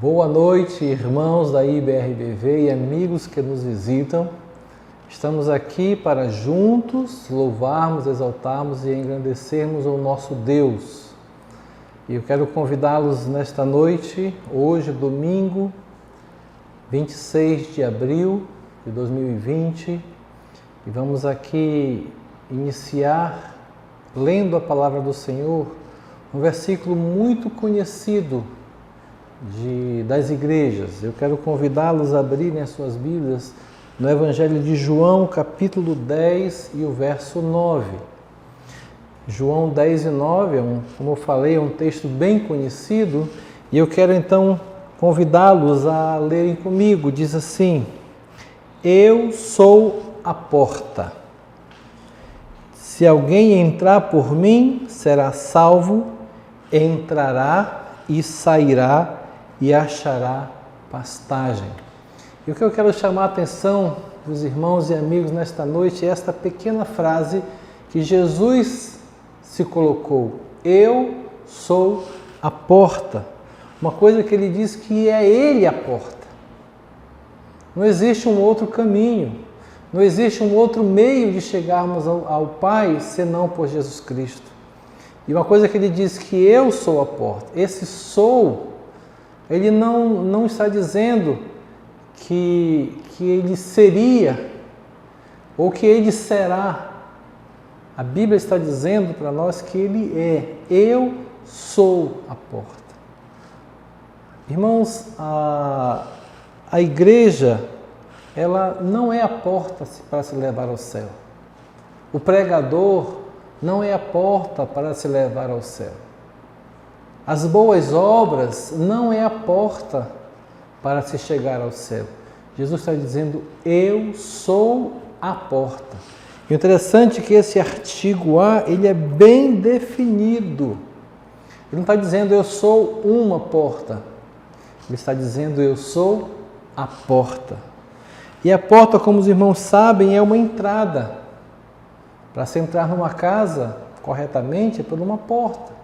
Boa noite, irmãos da IBRBV e amigos que nos visitam. Estamos aqui para juntos louvarmos, exaltarmos e engrandecermos o nosso Deus. E eu quero convidá-los nesta noite, hoje, domingo, 26 de abril de 2020, e vamos aqui iniciar lendo a palavra do Senhor, um versículo muito conhecido das igrejas. Eu quero convidá-los a abrirem as suas Bíblias no Evangelho de João, capítulo 10 e o verso 9. João 10 e 9, como eu falei, é um texto bem conhecido, e eu quero então convidá-los a lerem comigo. Diz assim: Eu sou a porta. Se alguém entrar por mim, será salvo, entrará e sairá e achará pastagem. E o que eu quero chamar a atenção dos irmãos e amigos nesta noite é esta pequena frase que Jesus se colocou: Eu sou a porta. Uma coisa que ele diz que é Ele a porta. Não existe um outro caminho, não existe um outro meio de chegarmos ao Pai senão por Jesus Cristo. E uma coisa que ele diz que eu sou a porta. Esse sou, ele não está dizendo que ele seria ou que ele será. A Bíblia está dizendo para nós que ele é. Eu sou a porta. Irmãos, a igreja, ela não é a porta para se levar ao céu. O pregador não é a porta para se levar ao céu. As boas obras não é a porta para se chegar ao céu. Jesus está dizendo: eu sou a porta. E o interessante é que esse artigo A, ele é bem definido. Ele não está dizendo eu sou uma porta. Ele está dizendo eu sou a porta. E a porta, como os irmãos sabem, é uma entrada. Para se entrar numa casa corretamente é por uma porta.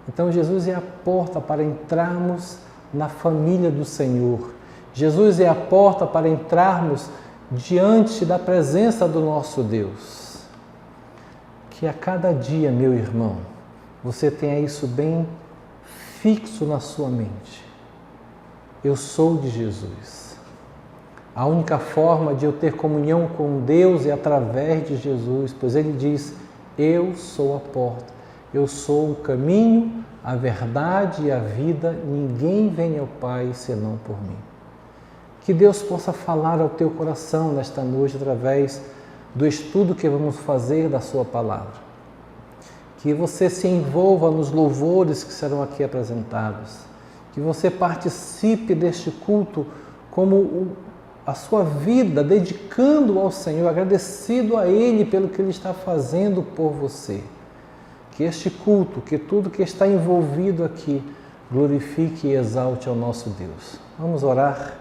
Então Jesus é a porta para entrarmos na família do Senhor. Jesus é a porta para entrarmos diante da presença do nosso Deus. Que a cada dia, meu irmão, você tenha isso bem fixo na sua mente. Eu sou de Jesus. A única forma de eu ter comunhão com Deus é através de Jesus, pois Ele diz: eu sou a porta, eu sou o caminho, a verdade e a vida, ninguém vem ao Pai senão por mim. Que Deus possa falar ao teu coração nesta noite através do estudo que vamos fazer da sua palavra. Que você se envolva nos louvores que serão aqui apresentados, que você participe deste culto como a sua vida, dedicando ao Senhor, agradecido a Ele pelo que Ele está fazendo por você. Que este culto, que tudo que está envolvido aqui, glorifique e exalte ao nosso Deus. Vamos orar.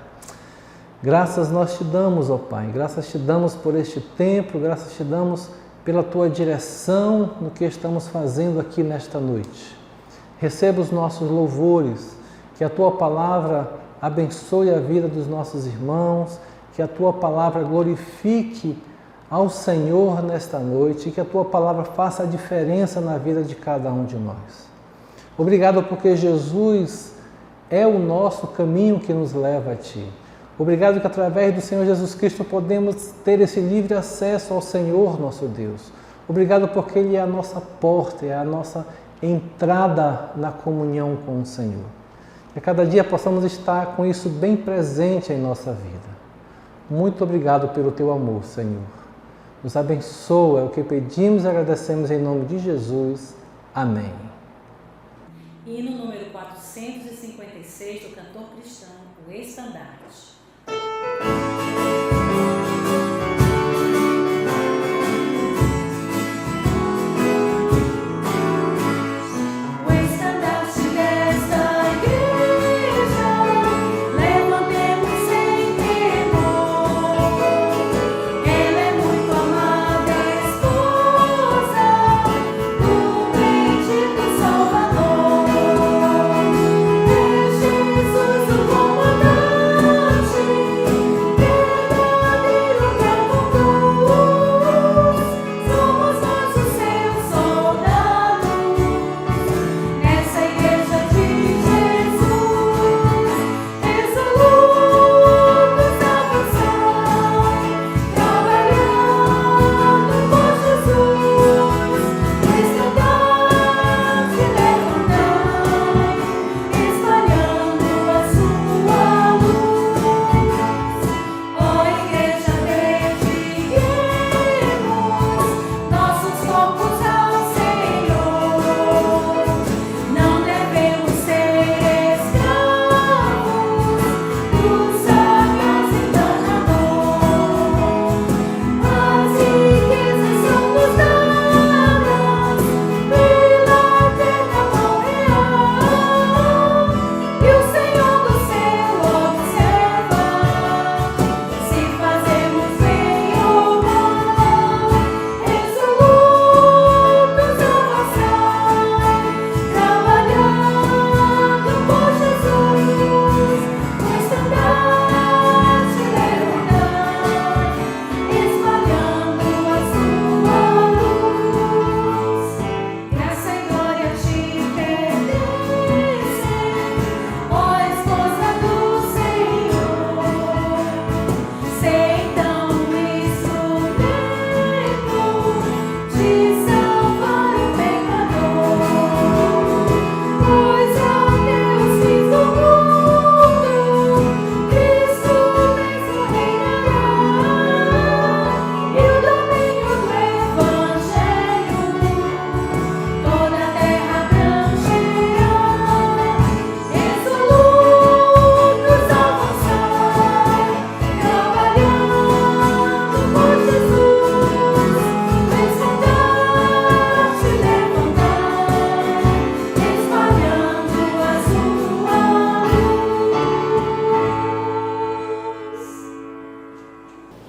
Graças nós te damos, ó Pai, graças te damos por este tempo, graças te damos pela tua direção no que estamos fazendo aqui nesta noite. Receba os nossos louvores, que a tua palavra abençoe a vida dos nossos irmãos, que a tua palavra glorifique ao Senhor nesta noite e que a tua palavra faça a diferença na vida de cada um de nós. Obrigado porque Jesus é o nosso caminho que nos leva a Ti. Obrigado que através do Senhor Jesus Cristo podemos ter esse livre acesso ao Senhor nosso Deus. Obrigado porque Ele é a nossa porta, é a nossa entrada na comunhão com o Senhor. Que a cada dia possamos estar com isso bem presente em nossa vida. Muito obrigado pelo teu amor, Senhor. Nos abençoa, é o que pedimos e agradecemos em nome de Jesus. Amém. Hino número 456 do cantor cristão, o Estandarte. Jesus.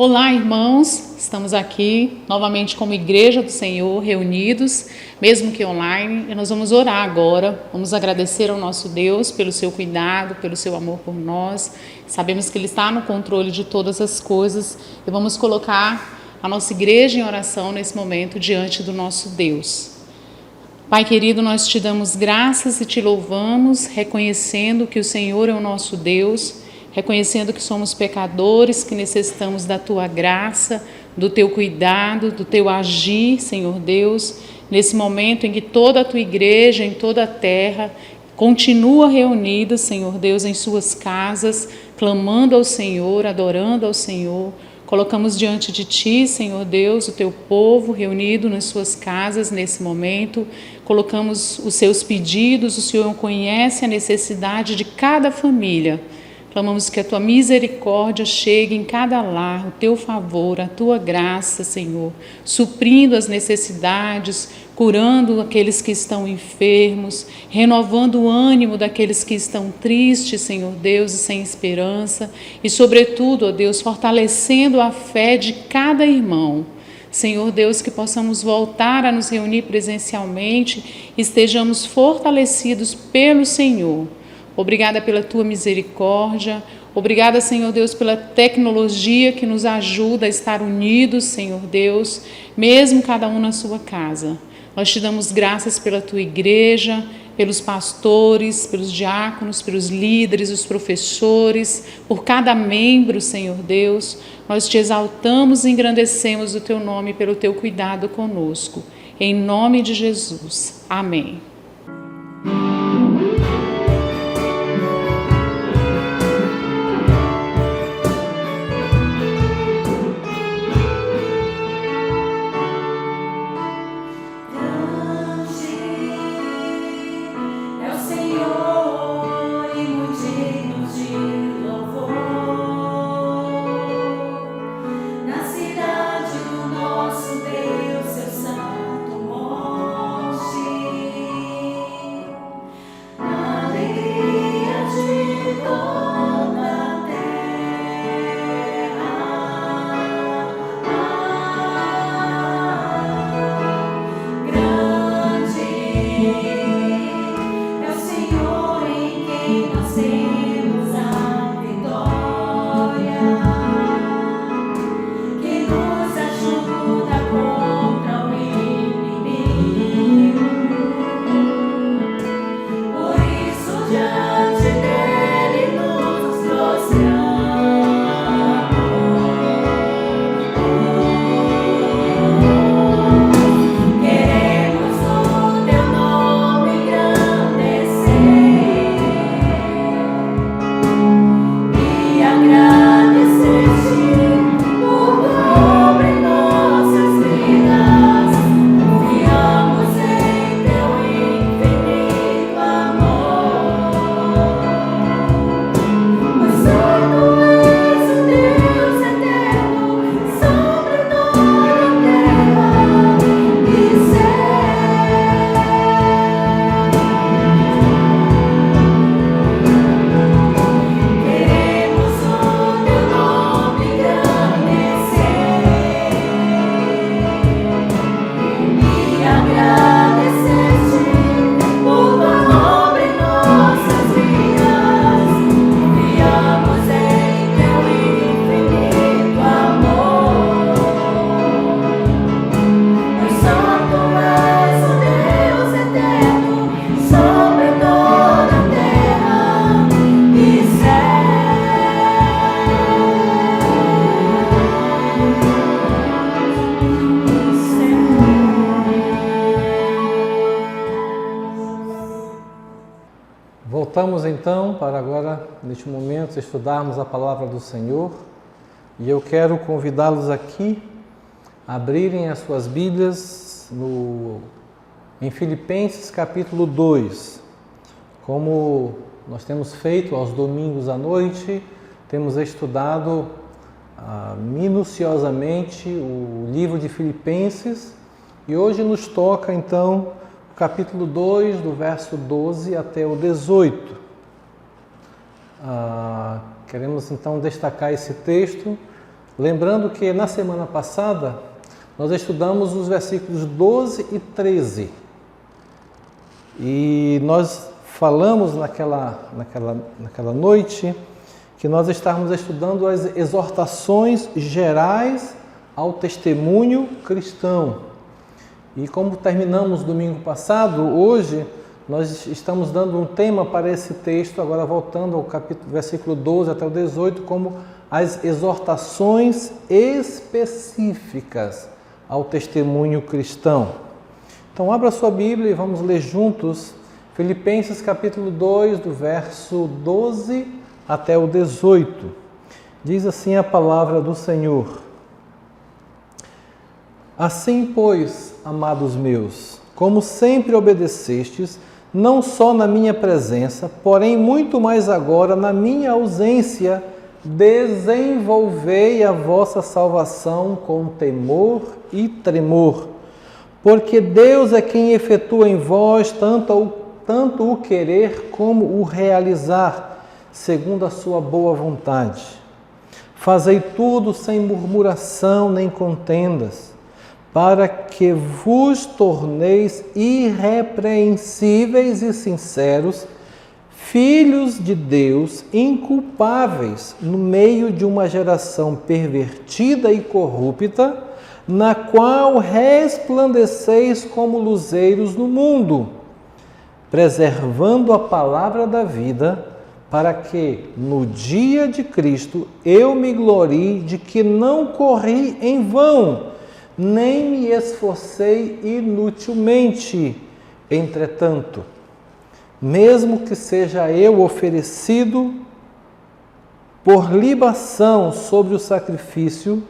Olá, irmãos, estamos aqui novamente como Igreja do Senhor, reunidos, mesmo que online, e nós vamos orar agora, vamos agradecer ao nosso Deus pelo seu cuidado, pelo seu amor por nós, sabemos que Ele está no controle de todas as coisas e vamos colocar a nossa igreja em oração nesse momento diante do nosso Deus. Pai querido, nós te damos graças e te louvamos, reconhecendo que o Senhor é o nosso Deus, reconhecendo que somos pecadores, que necessitamos da Tua graça, do Teu cuidado, do Teu agir, Senhor Deus, nesse momento em que toda a Tua igreja, em toda a terra, continua reunida, Senhor Deus, em suas casas, clamando ao Senhor, adorando ao Senhor. Colocamos diante de Ti, Senhor Deus, o Teu povo reunido nas suas casas nesse momento. Colocamos os seus pedidos, o Senhor conhece a necessidade de cada família. Clamamos que a Tua misericórdia chegue em cada lar, o Teu favor, a Tua graça, Senhor, suprindo as necessidades, curando aqueles que estão enfermos, renovando o ânimo daqueles que estão tristes, Senhor Deus, e sem esperança, e sobretudo, ó Deus, fortalecendo a fé de cada irmão. Senhor Deus, que possamos voltar a nos reunir presencialmente, estejamos fortalecidos pelo Senhor. Obrigada pela Tua misericórdia, obrigada, Senhor Deus, pela tecnologia que nos ajuda a estar unidos, Senhor Deus, mesmo cada um na sua casa. Nós te damos graças pela Tua igreja, pelos pastores, pelos diáconos, pelos líderes, os professores, por cada membro, Senhor Deus. Nós te exaltamos e engrandecemos o Teu nome pelo Teu cuidado conosco. Em nome de Jesus. Amém. Voltamos então para agora, neste momento, estudarmos a palavra do Senhor. E eu quero convidá-los aqui a abrirem as suas Bíblias em Filipenses capítulo 2. Como nós temos feito aos domingos à noite, temos estudado minuciosamente o livro de Filipenses e hoje nos toca então o capítulo 2, do verso 12 até o 18. Queremos então destacar esse texto Lembrando que na semana passada nós estudamos os versículos 12 e 13 e nós falamos naquela noite que nós estávamos estudando as exortações gerais ao testemunho cristão. E como terminamos domingo passado, hoje nós estamos dando um tema para esse texto, agora voltando ao versículo 12 até o 18, como as exortações específicas ao testemunho cristão. Então abra sua Bíblia e vamos ler juntos Filipenses capítulo 2, do verso 12 até o 18. Diz assim a palavra do Senhor: Assim, pois, amados meus, como sempre obedecestes, não só na minha presença, porém muito mais agora na minha ausência, desenvolvei a vossa salvação com temor e tremor, porque Deus é quem efetua em vós tanto o querer como o realizar, segundo a sua boa vontade. Fazei tudo sem murmuração nem contendas, para que vos torneis irrepreensíveis e sinceros, filhos de Deus, inculpáveis no meio de uma geração pervertida e corrupta, na qual resplandeceis como luzeiros no mundo, preservando a palavra da vida, para que, no dia de Cristo, eu me glorie de que não corri em vão, nem me esforcei inutilmente. Entretanto, mesmo que seja eu oferecido por libação sobre o sacrifício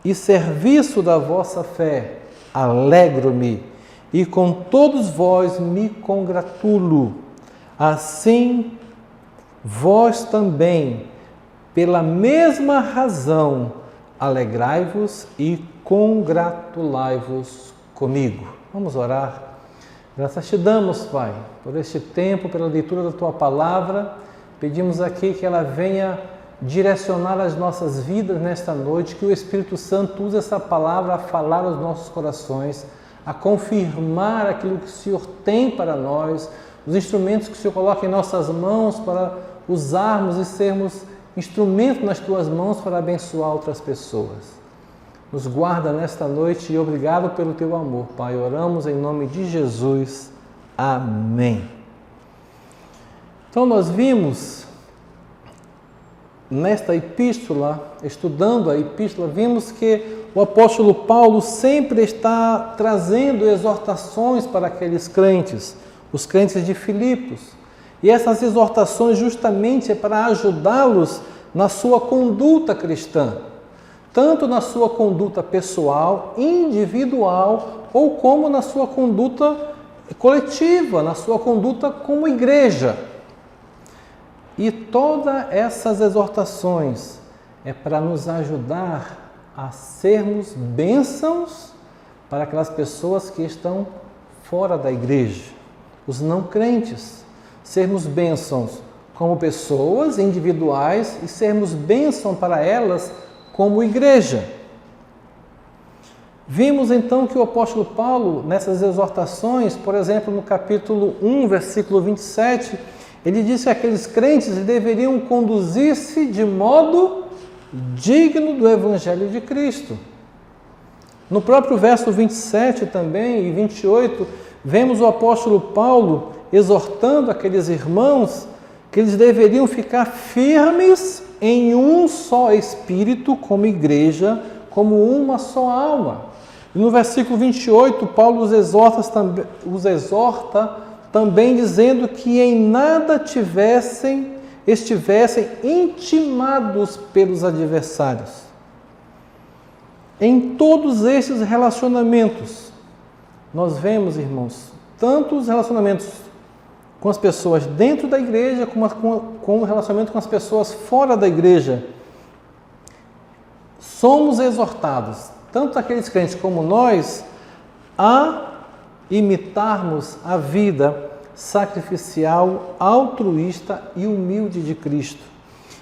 e serviço da vossa fé, alegro-me e com todos vós me congratulo. Assim, vós também, pela mesma razão, alegrai-vos e congratulai-vos comigo. Vamos orar. Graças te damos, Pai, por este tempo, pela leitura da Tua Palavra. Pedimos aqui que ela venha direcionar as nossas vidas nesta noite, que o Espírito Santo use essa palavra a falar aos nossos corações, a confirmar aquilo que o Senhor tem para nós, os instrumentos que o Senhor coloca em nossas mãos para usarmos e sermos instrumento nas Tuas mãos para abençoar outras pessoas. Nos guarda nesta noite e obrigado pelo Teu amor, Pai. Oramos em nome de Jesus. Amém. Então nós vimos nesta epístola, estudando a epístola, vimos que o apóstolo Paulo sempre está trazendo exortações para aqueles crentes, os crentes de Filipos. E essas exortações justamente é para ajudá-los na sua conduta cristã, tanto na sua conduta pessoal, individual, ou como na sua conduta coletiva, na sua conduta como igreja. E todas essas exortações é para nos ajudar a sermos bênçãos para aquelas pessoas que estão fora da igreja, os não crentes. Sermos bênçãos como pessoas individuais e sermos bênção para elas como igreja. Vimos então que o apóstolo Paulo, nessas exortações, por exemplo, no capítulo 1, versículo 27, ele disse que aqueles crentes deveriam conduzir-se de modo digno do Evangelho de Cristo. No próprio verso 27 também e 28, vemos o apóstolo Paulo exortando aqueles irmãos que eles deveriam ficar firmes em um só espírito como igreja, como uma só alma. E no versículo 28, Paulo os exorta também dizendo que em nada estivessem intimados pelos adversários. Em todos estes relacionamentos, nós vemos, irmãos, tanto os relacionamentos com as pessoas dentro da igreja, como o relacionamento com as pessoas fora da igreja. Somos exortados, tanto aqueles crentes como nós, a imitarmos a vida sacrificial, altruísta e humilde de Cristo.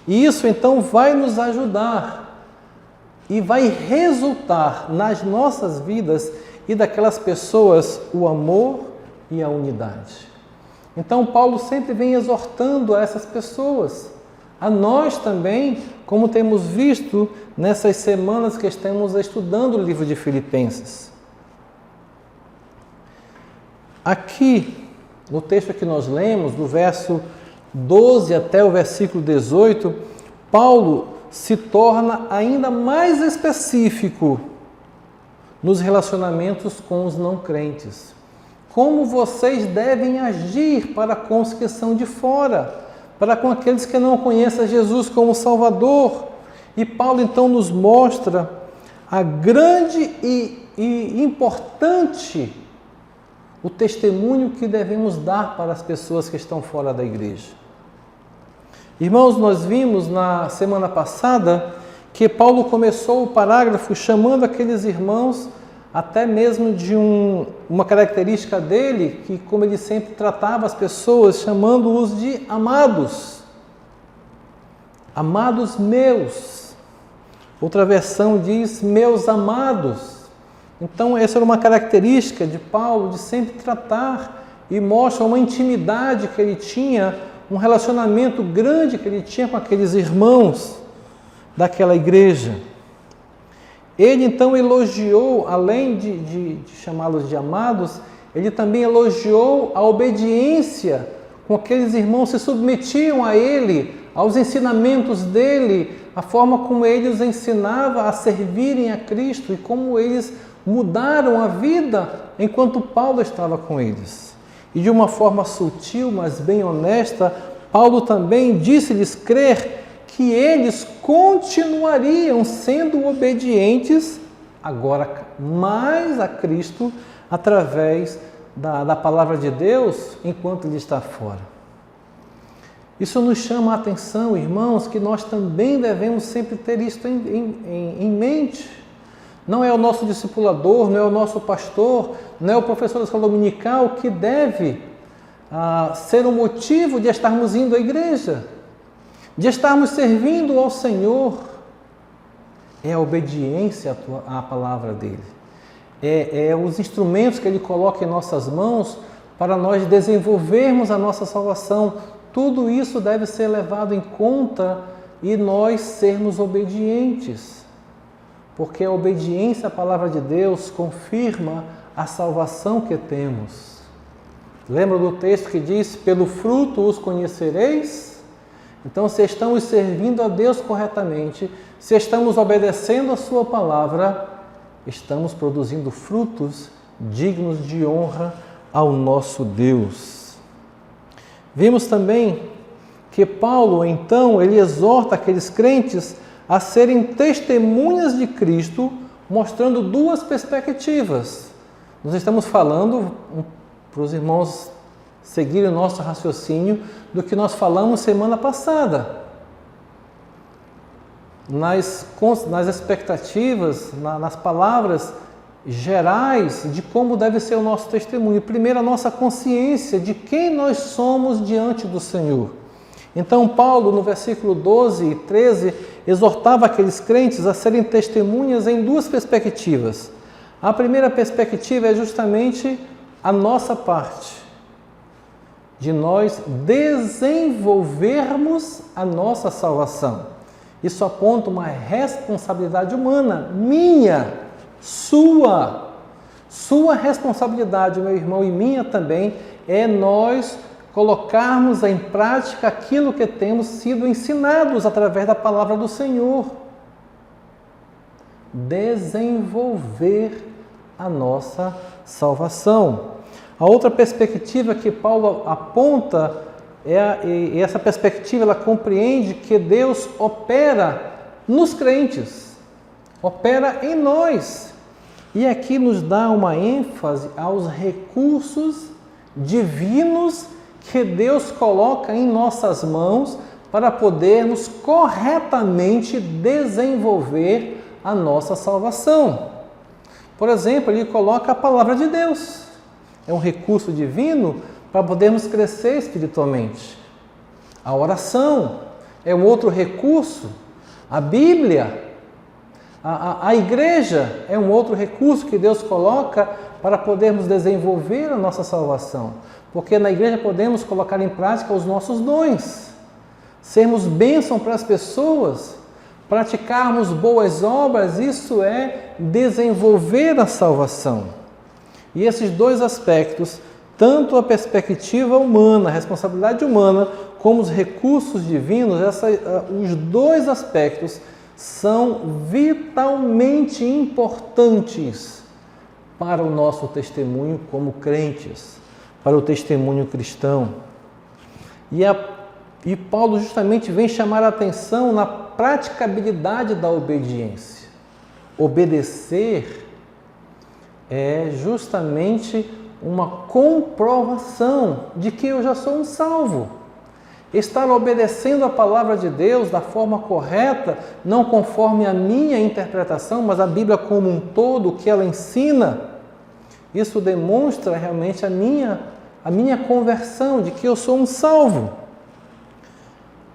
E isso então vai nos ajudar e vai resultar nas nossas vidas e daquelas pessoas o amor e a unidade. Então Paulo sempre vem exortando a essas pessoas, a nós também, como temos visto nessas semanas que estamos estudando o livro de Filipenses. Aqui, no texto que nós lemos, do verso 12 até o versículo 18, Paulo se torna ainda mais específico nos relacionamentos com os não crentes. Como vocês devem agir para com os que são de fora, para com aqueles que não conhecem Jesus como Salvador. E Paulo então nos mostra a grande e importante o testemunho que devemos dar para as pessoas que estão fora da igreja. Irmãos, nós vimos na semana passada que Paulo começou o parágrafo chamando aqueles irmãos até mesmo de uma característica dele, que como ele sempre tratava as pessoas, chamando-os de amados. Amados meus. Outra versão diz, meus amados. Então essa era uma característica de Paulo, de sempre tratar, e mostra uma intimidade que ele tinha, um relacionamento grande que ele tinha com aqueles irmãos daquela igreja. Ele então elogiou, além de chamá-los de amados, ele também elogiou a obediência com que aqueles irmãos se submetiam a ele, aos ensinamentos dele, a forma como ele os ensinava a servirem a Cristo e como eles mudaram a vida enquanto Paulo estava com eles. E de uma forma sutil, mas bem honesta, Paulo também disse-lhes crer que eles continuariam sendo obedientes, agora mais a Cristo, através da palavra de Deus, enquanto ele está fora. Isso nos chama a atenção, irmãos, que nós também devemos sempre ter isso em mente. Não é o nosso discipulador, não é o nosso pastor, não é o professor da escola dominical que deve ser o motivo de estarmos indo à igreja, de estarmos servindo ao Senhor. É a obediência à palavra dele. É os instrumentos que ele coloca em nossas mãos para nós desenvolvermos a nossa salvação. Tudo isso deve ser levado em conta e nós sermos obedientes. Porque a obediência à palavra de Deus confirma a salvação que temos. Lembra do texto que diz, pelo fruto os conhecereis? Então, se estamos servindo a Deus corretamente, se estamos obedecendo a sua palavra, estamos produzindo frutos dignos de honra ao nosso Deus. Vimos também que Paulo, então, ele exorta aqueles crentes a serem testemunhas de Cristo, mostrando duas perspectivas. Nós estamos falando, para os irmãos seguirem o nosso raciocínio, do que nós falamos semana passada. Nas expectativas, nas palavras gerais de como deve ser o nosso testemunho. Primeiro, a nossa consciência de quem nós somos diante do Senhor. Então, Paulo, no versículo 12 e 13, exortava aqueles crentes a serem testemunhas em duas perspectivas. A primeira perspectiva é justamente a nossa parte, de nós desenvolvermos a nossa salvação. Isso aponta uma responsabilidade humana, minha, sua. Sua responsabilidade, meu irmão, e minha também, é nós colocarmos em prática aquilo que temos sido ensinados através da palavra do Senhor. Desenvolver a nossa salvação. A outra perspectiva que Paulo aponta e essa perspectiva ela compreende que Deus opera nos crentes, opera em nós. E aqui nos dá uma ênfase aos recursos divinos que Deus coloca em nossas mãos para podermos corretamente desenvolver a nossa salvação. Por exemplo, ele coloca a palavra de Deus. É um recurso divino para podermos crescer espiritualmente. A oração é um outro recurso. A Bíblia A igreja é um outro recurso que Deus coloca para podermos desenvolver a nossa salvação. Porque na igreja podemos colocar em prática os nossos dons, sermos bênção para as pessoas, praticarmos boas obras, isso é desenvolver a salvação. E esses dois aspectos, tanto a perspectiva humana, a responsabilidade humana, como os recursos divinos, os dois aspectos são vitalmente importantes para o nosso testemunho como crentes, para o testemunho cristão. E Paulo justamente vem chamar a atenção na praticabilidade da obediência. Obedecer é justamente uma comprovação de que eu já sou um salvo. Estar obedecendo a palavra de Deus da forma correta, não conforme a minha interpretação, mas a Bíblia como um todo, o que ela ensina, isso demonstra realmente a minha conversão, de que eu sou um salvo.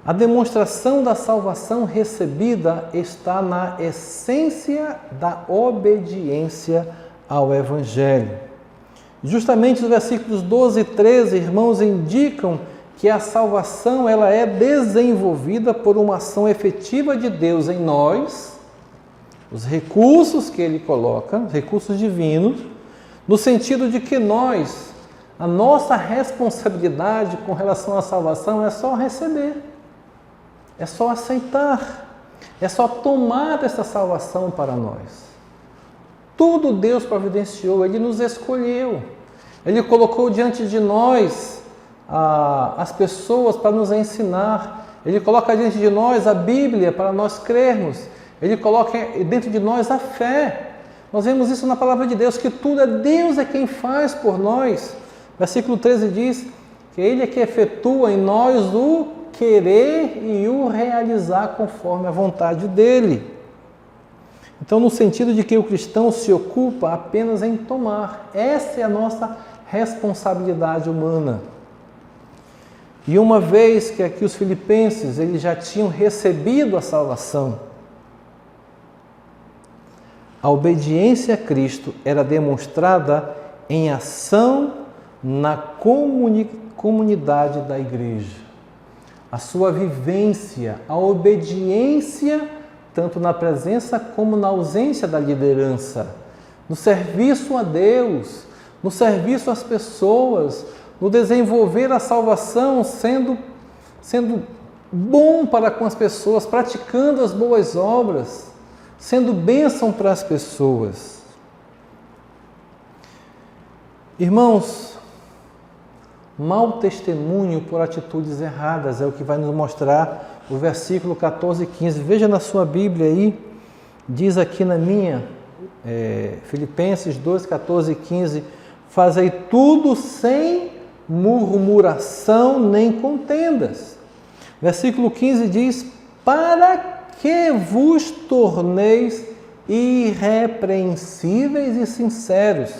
A demonstração da salvação recebida está na essência da obediência ao Evangelho. Justamente os versículos 12 e 13, irmãos, indicam que a salvação ela é desenvolvida por uma ação efetiva de Deus em nós, os recursos que Ele coloca, recursos divinos, no sentido de que a nossa responsabilidade com relação à salvação é só receber, é só aceitar, é só tomar essa salvação para nós. Tudo Deus providenciou, Ele nos escolheu, Ele colocou diante de nós as pessoas para nos ensinar, Ele coloca diante de nós a Bíblia para nós crermos, Ele coloca dentro de nós a fé. Nós vemos isso na palavra de Deus, que tudo é Deus é quem faz por nós. Versículo 13 diz que Ele é que efetua em nós o querer e o realizar conforme a vontade dEle. Então, no sentido de que o cristão se ocupa apenas em tomar, essa é a nossa responsabilidade humana. E uma vez que aqui os filipenses eles já tinham recebido a salvação, a obediência a Cristo era demonstrada em ação na comunidade da igreja. A sua vivência, a obediência, tanto na presença como na ausência da liderança, no serviço a Deus, no serviço às pessoas, no desenvolver a salvação, sendo bom para com as pessoas, praticando as boas obras, sendo bênção para as pessoas. Irmãos, mau testemunho por atitudes erradas é o que vai nos mostrar o versículo 14 e 15. Veja na sua Bíblia aí, diz aqui na minha, Filipenses 2, 14 e 15, fazei tudo sem murmuração nem contendas. Versículo 15 diz, para que vos torneis irrepreensíveis e sinceros,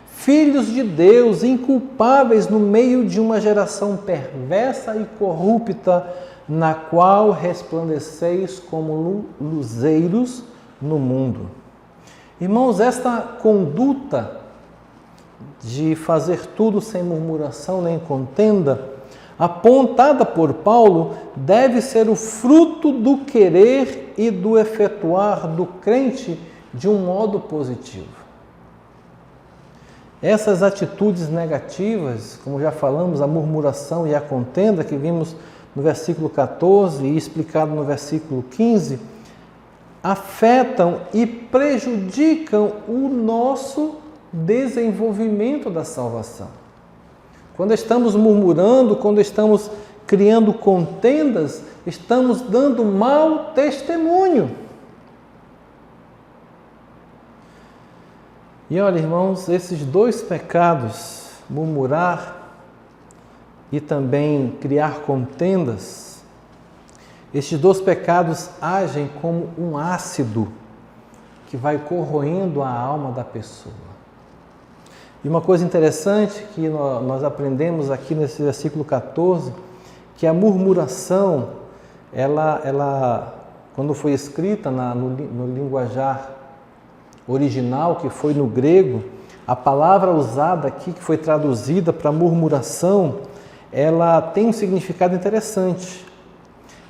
filhos de Deus, inculpáveis no meio de uma geração perversa e corrupta, na qual resplandeceis como luzeiros no mundo. Irmãos, esta conduta de fazer tudo sem murmuração nem contenda, apontada por Paulo, deve ser o fruto do querer e do efetuar do crente de um modo positivo. Essas atitudes negativas, como já falamos, a murmuração e a contenda, que vimos no versículo 14 e explicado no versículo 15, afetam e prejudicam o nosso desenvolvimento da salvação. Quando estamos murmurando, quando estamos criando contendas, estamos dando mau testemunho. E olha, irmãos, esses dois pecados, murmurar e também criar contendas, estes dois pecados agem como um ácido que vai corroendo a alma da pessoa. E uma coisa interessante que nós aprendemos aqui nesse versículo 14, que a murmuração, ela quando foi escrita no linguajar original, que foi no grego, a palavra usada aqui, que foi traduzida para murmuração, ela tem um significado interessante.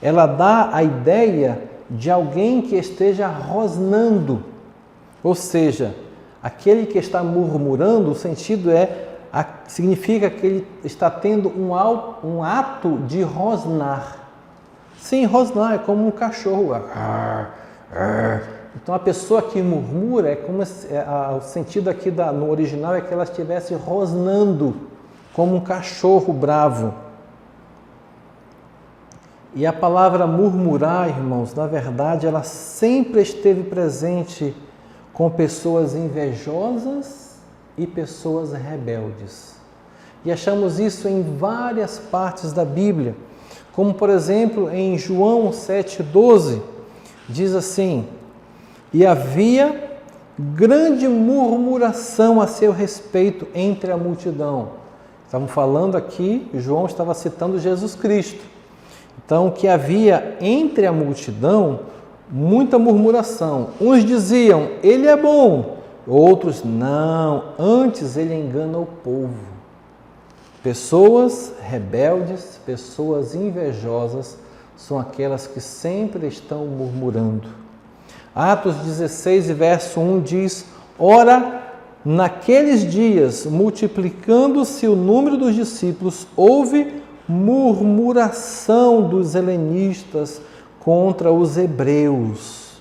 Ela dá a ideia de alguém que esteja rosnando, ou seja, aquele que está murmurando, o sentido significa que ele está tendo um ato de rosnar. Sim, rosnar é como um cachorro. Então a pessoa que murmura é como o sentido aqui no original é que ela estivesse rosnando como um cachorro bravo. E a palavra murmurar, irmãos, na verdade, ela sempre esteve presente com pessoas invejosas e pessoas rebeldes. E achamos isso em várias partes da Bíblia, como por exemplo em João 7,12, diz assim: e havia grande murmuração a seu respeito entre a multidão. Estavam falando aqui, João estava citando Jesus Cristo. Então, que havia entre a multidão muita murmuração. Uns diziam, ele é bom. Outros, não, antes ele engana o povo. Pessoas rebeldes, pessoas invejosas, são aquelas que sempre estão murmurando. Atos 16, verso 1 diz, ora, naqueles dias, multiplicando-se o número dos discípulos, houve murmuração dos helenistas contra os hebreus,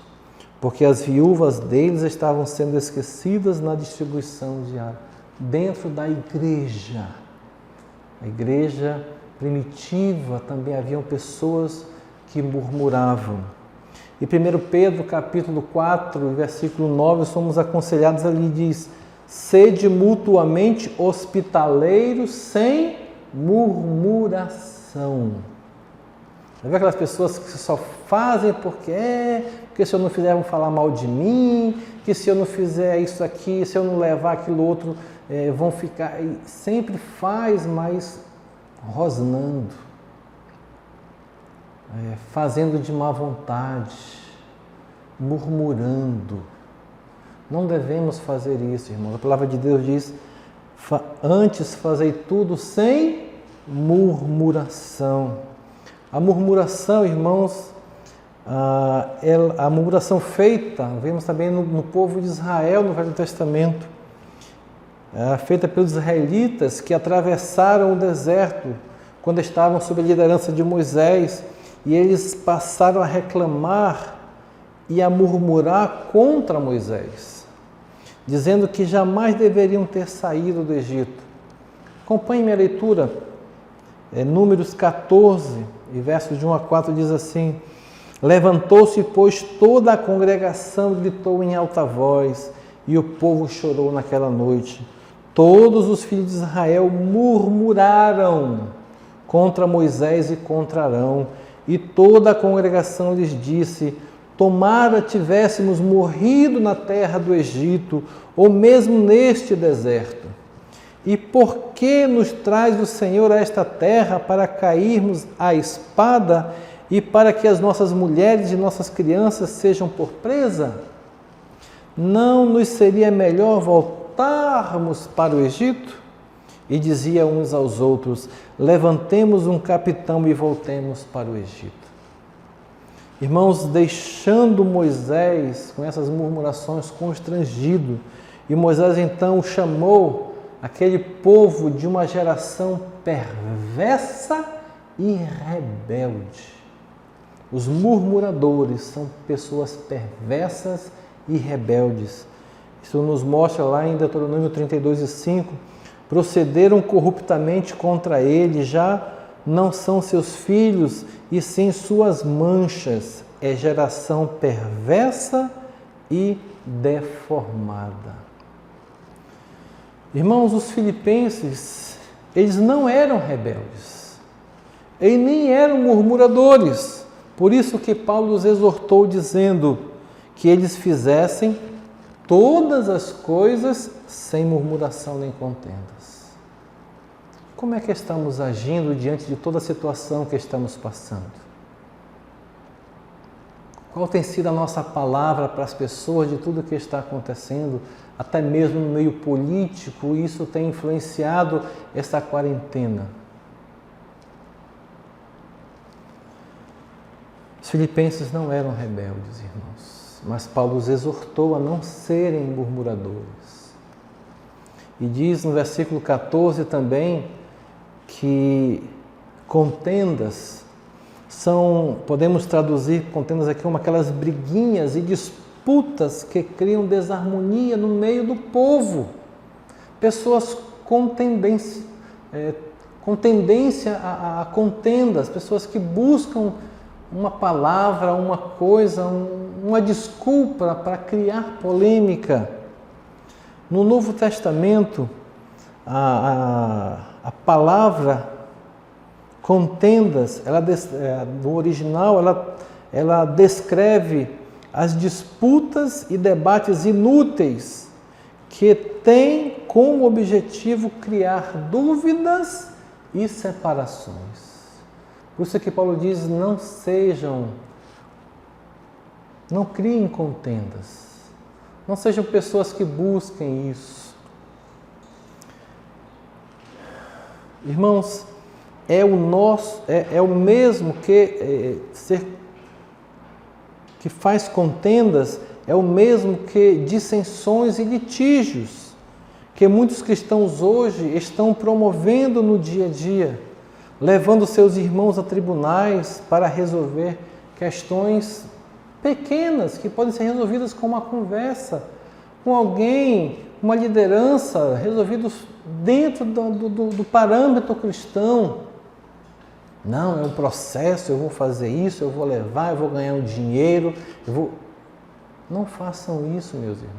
porque as viúvas deles estavam sendo esquecidas na distribuição diária, dentro da igreja. A igreja primitiva também haviam pessoas que murmuravam. E 1 Pedro, capítulo 4, versículo 9, somos aconselhados ali, diz, sede mutuamente hospitaleiros sem murmuração. Já viu aquelas pessoas que só fazem porque se eu não fizer vão falar mal de mim, que se eu não fizer isso aqui, se eu não levar aquilo outro, vão ficar... E sempre faz, mas rosnando, fazendo de má vontade, murmurando. Não devemos fazer isso, irmão. A palavra de Deus diz, antes fazei tudo sem murmuração. A murmuração, irmãos, a murmuração feita, vemos também no povo de Israel no Velho Testamento, feita pelos israelitas que atravessaram o deserto quando estavam sob a liderança de Moisés, e eles passaram a reclamar e a murmurar contra Moisés, dizendo que jamais deveriam ter saído do Egito. Acompanhe minha leitura, Números 14, e versos de 1 a 4 diz assim, levantou-se, pois, toda a congregação gritou em alta voz, e o povo chorou naquela noite. Todos os filhos de Israel murmuraram contra Moisés e contra Arão, e toda a congregação lhes disse, tomara tivéssemos morrido na terra do Egito, ou mesmo neste deserto. E por que nos traz o Senhor a esta terra para cairmos à espada e para que as nossas mulheres e nossas crianças sejam por presa? Não nos seria melhor voltarmos para o Egito? E dizia uns aos outros, levantemos um capitão e voltemos para o Egito. Irmãos, deixando Moisés com essas murmurações constrangido, e Moisés então chamou aquele povo de uma geração perversa e rebelde. Os murmuradores são pessoas perversas e rebeldes. Isso nos mostra lá em Deuteronômio 32:5, procederam corruptamente contra ele, já não são seus filhos, e sim suas manchas, é geração perversa e deformada. Irmãos, os filipenses, eles não eram rebeldes, e nem eram murmuradores, por isso que Paulo os exortou dizendo que eles fizessem todas as coisas sem murmuração nem contendas. Como é que estamos agindo diante de toda a situação que estamos passando? Qual tem sido a nossa palavra para as pessoas de tudo o que está acontecendo, até mesmo no meio político? Isso tem influenciado essa quarentena. Os filipenses não eram rebeldes, irmãos, mas Paulo os exortou a não serem murmuradores. E diz no versículo 14 também que contendas são, podemos traduzir contendas aqui como aquelas briguinhas e disputas que criam desarmonia no meio do povo. Pessoas com tendência a contendas, pessoas que buscam uma palavra, uma coisa, uma desculpa para criar polêmica. No Novo Testamento, a palavra contendas, no original, ela descreve as disputas e debates inúteis que têm como objetivo criar dúvidas e separações. Por isso que Paulo diz, não criem contendas, não sejam pessoas que busquem isso. Irmãos, é o mesmo que faz contendas, é o mesmo que dissensões e litígios, que muitos cristãos hoje estão promovendo no dia a dia, levando seus irmãos a tribunais para resolver questões pequenas, que podem ser resolvidas com uma conversa, com alguém, uma liderança, resolvidos dentro do parâmetro cristão. Não, é um processo, eu vou fazer isso, eu vou levar, eu vou ganhar um dinheiro, Não façam isso, meus irmãos.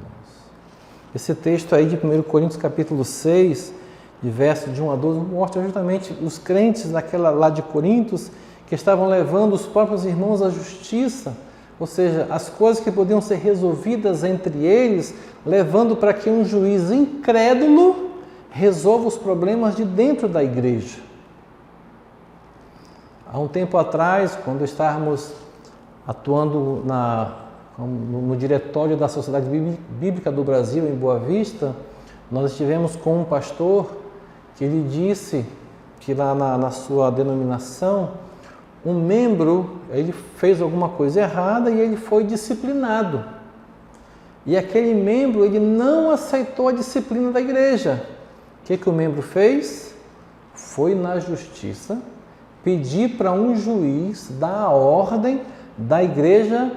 Esse texto aí de 1 Coríntios capítulo 6, de verso de 1 a 12, mostra justamente os crentes lá de Coríntios que estavam levando os próprios irmãos à justiça, ou seja, as coisas que podiam ser resolvidas entre eles, levando para que um juiz incrédulo resolva os problemas de dentro da igreja. Há um tempo atrás, quando estávamos atuando no diretório da Sociedade Bíblica do Brasil, em Boa Vista, nós estivemos com um pastor que ele disse que lá na sua denominação, um membro, ele fez alguma coisa errada e ele foi disciplinado. E aquele membro, ele não aceitou a disciplina da igreja. O que o membro fez? Foi na justiça pedir para um juiz dar a ordem da igreja,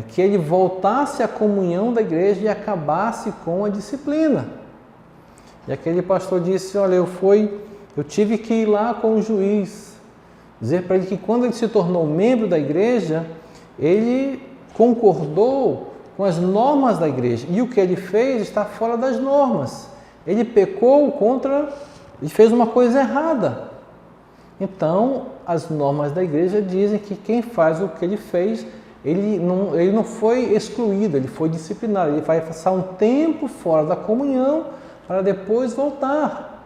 que ele voltasse à comunhão da igreja e acabasse com a disciplina. E aquele pastor disse, olha, eu tive que ir lá com o juiz, dizer para ele que quando ele se tornou membro da igreja, ele concordou com as normas da igreja. E o que ele fez está fora das normas. Ele pecou ele fez uma coisa errada. Então, as normas da igreja dizem que quem faz o que ele fez, ele não foi excluído, ele foi disciplinado. Ele vai passar um tempo fora da comunhão para depois voltar.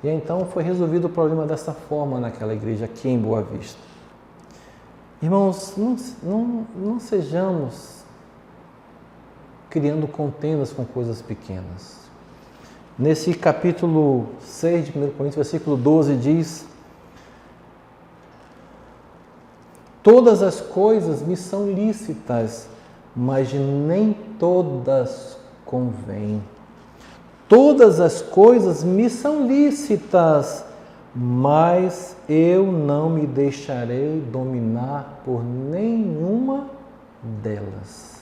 E então foi resolvido o problema dessa forma naquela igreja aqui em Boa Vista. Irmãos, não sejamos criando contendas com coisas pequenas. Nesse capítulo 6 de 1 Coríntios, versículo 12, diz: todas as coisas me são lícitas, mas nem todas convêm. Todas as coisas me são lícitas, mas eu não me deixarei dominar por nenhuma delas.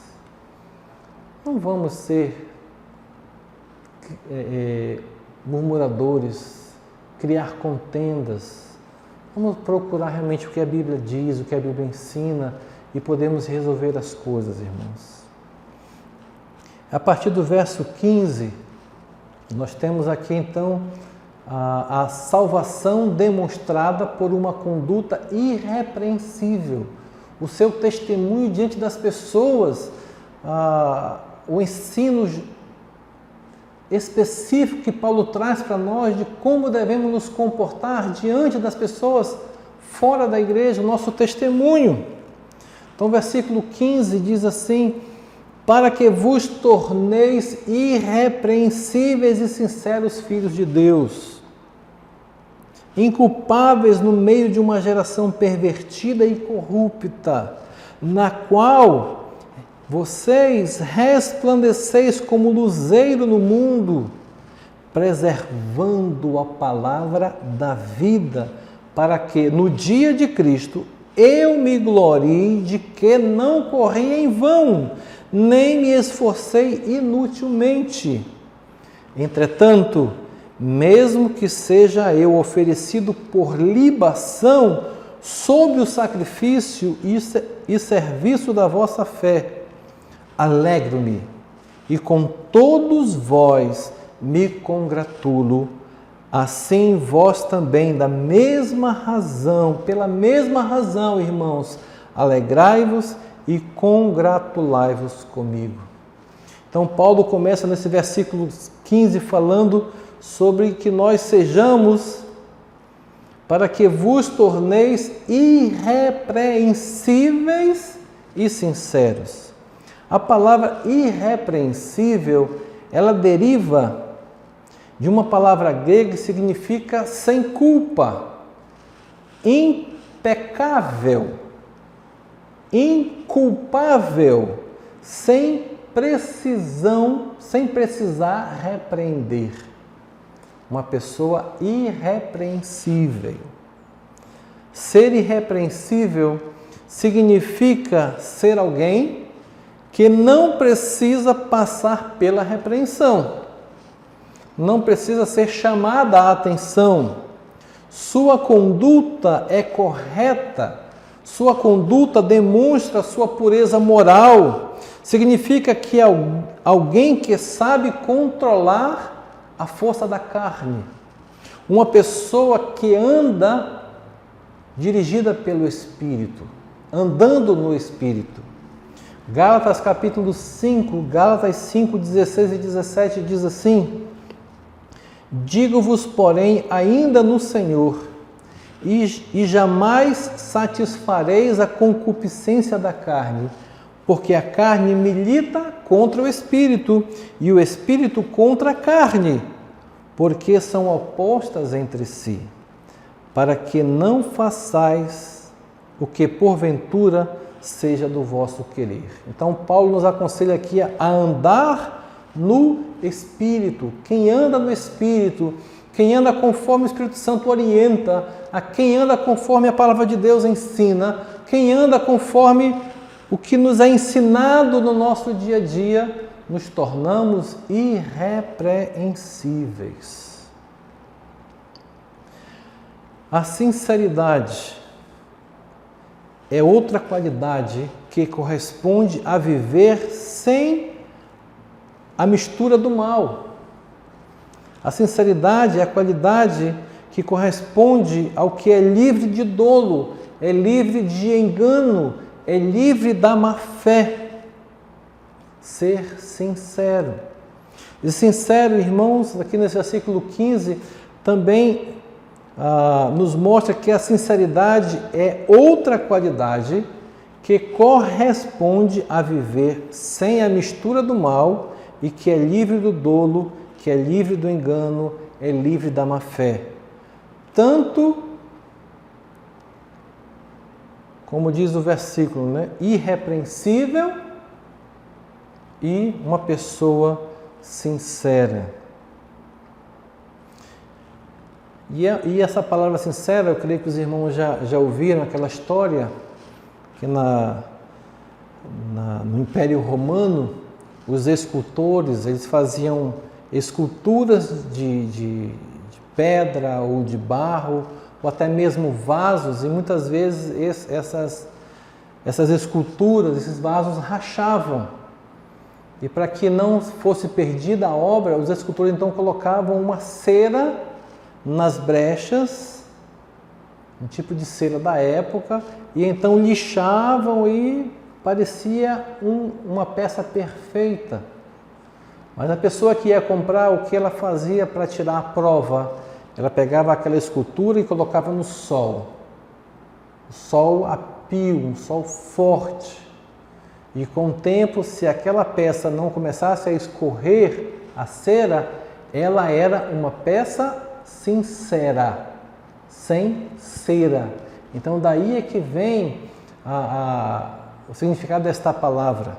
Não vamos ser murmuradores, criar contendas. Vamos procurar realmente o que a Bíblia diz, o que a Bíblia ensina e podemos resolver as coisas, irmãos. A partir do verso 15, nós temos aqui então a salvação demonstrada por uma conduta irrepreensível, o seu testemunho diante das pessoas, o ensino específico que Paulo traz para nós de como devemos nos comportar diante das pessoas fora da igreja, o nosso testemunho. Então o versículo 15 diz assim: para que vos torneis irrepreensíveis e sinceros filhos de Deus, inculpáveis no meio de uma geração pervertida e corrupta, na qual vocês resplandeceis como luzeiro no mundo, preservando a palavra da vida, para que no dia de Cristo eu me glorie de que não corri em vão, nem me esforcei inutilmente. Entretanto, mesmo que seja eu oferecido por libação sob o sacrifício e serviço da vossa fé, alegro-me e com todos vós me congratulo. Assim vós também, pela mesma razão, irmãos, alegrai-vos e congratulai-vos comigo. Então Paulo começa nesse versículo 15 falando sobre que nós sejamos, para que vos torneis irrepreensíveis e sinceros. A palavra irrepreensível, ela deriva de uma palavra grega que significa sem culpa, impecável, inculpável, sem precisar repreender. Uma pessoa irrepreensível. Ser irrepreensível significa ser alguém que não precisa passar pela repreensão. Não precisa ser chamada a atenção. Sua conduta é correta. Sua conduta demonstra sua pureza moral. Significa que é alguém que sabe controlar a força da carne. Uma pessoa que anda dirigida pelo Espírito, andando no Espírito. Gálatas capítulo 5, Gálatas 5, 16 e 17 diz assim: digo-vos, porém, ainda no Senhor, e jamais satisfareis a concupiscência da carne, porque a carne milita contra o Espírito, e o Espírito contra a carne, porque são opostas entre si, para que não façais o que porventura seja do vosso querer. Então Paulo nos aconselha aqui a andar no Espírito. Quem anda no Espírito, quem anda conforme o Espírito Santo orienta, a quem anda conforme a palavra de Deus ensina, quem anda conforme o que nos é ensinado no nosso dia a dia, nos tornamos irrepreensíveis. A sinceridade é outra qualidade que corresponde a viver sem a mistura do mal. A sinceridade é a qualidade que corresponde ao que é livre de dolo, é livre de engano, é livre da má fé. Ser sincero. E sincero, irmãos, aqui nesse versículo 15, também nos mostra que a sinceridade é outra qualidade que corresponde a viver sem a mistura do mal e que é livre do dolo, que é livre do engano, é livre da má fé. Tanto, como diz o versículo, né? Irrepreensível e uma pessoa sincera. E essa palavra sincera, eu creio que os irmãos já ouviram aquela história que no Império Romano, os escultores, eles faziam esculturas de pedra ou de barro, ou até mesmo vasos, e muitas vezes essas esculturas, esses vasos rachavam. E para que não fosse perdida a obra, os escultores então colocavam uma cera nas brechas, um tipo de cera da época, e então lixavam e parecia uma peça perfeita. Mas a pessoa que ia comprar, o que ela fazia para tirar a prova? Ela pegava aquela escultura e colocava no sol. O sol pio, um sol forte. E com o tempo, se aquela peça não começasse a escorrer a cera, ela era uma peça sincera, sem cera. Então daí é que vem o significado desta palavra.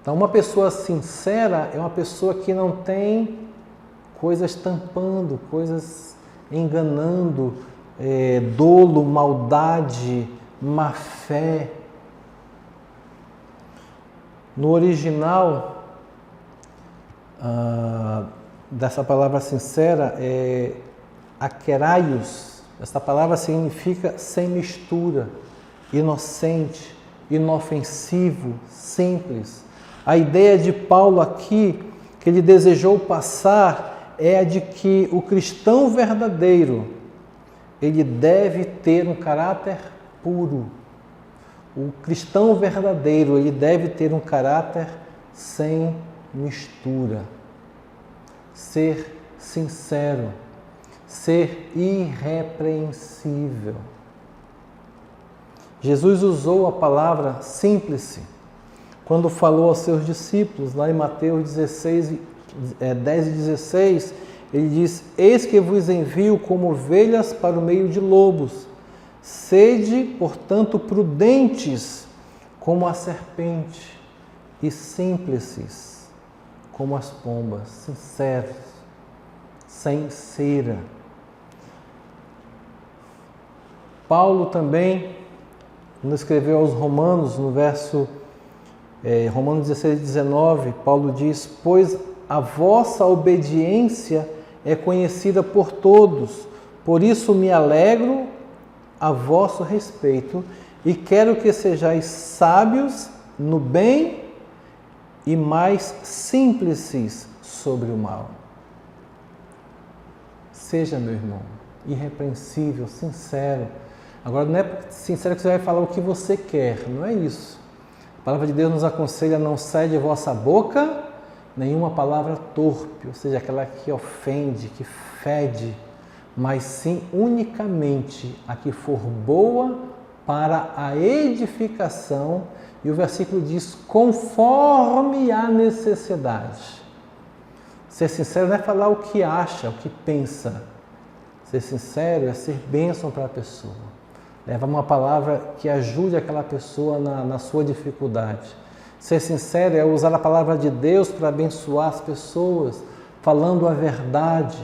Então uma pessoa sincera é uma pessoa que não tem coisas tampando, coisas enganando, dolo, maldade, má fé. No original dessa palavra sincera é akeraios. Essa palavra significa sem mistura, inocente, inofensivo, simples. A ideia de Paulo aqui, que ele desejou passar, é a de que o cristão verdadeiro, ele deve ter um caráter puro. O cristão verdadeiro, ele deve ter um caráter sem mistura. Ser sincero, ser irrepreensível. Jesus usou a palavra símplice quando falou aos seus discípulos, lá em Mateus 10 e 16, ele diz: eis que vos envio como ovelhas para o meio de lobos. Sede, portanto, prudentes como a serpente e simples como as pombas, sinceros, sem cera. Paulo também, quando escreveu aos Romanos, no verso Romanos 16, 19, Paulo diz: pois a vossa obediência é conhecida por todos, por isso me alegro a vosso respeito e quero que sejais sábios no bem e mais simples sobre o mal. Seja, meu irmão, irrepreensível, sincero. Agora, não é sincero que você vai falar o que você quer, não é isso. A palavra de Deus nos aconselha: não sai de vossa boca nenhuma palavra torpe, ou seja, aquela que ofende, que fede, mas sim unicamente a que for boa para a edificação. E o versículo diz: conforme a necessidade. Ser sincero não é falar o que acha, o que pensa. Ser sincero é ser bênção para a pessoa. Levar uma palavra que ajude aquela pessoa na sua dificuldade. Ser sincero é usar a palavra de Deus para abençoar as pessoas, falando a verdade,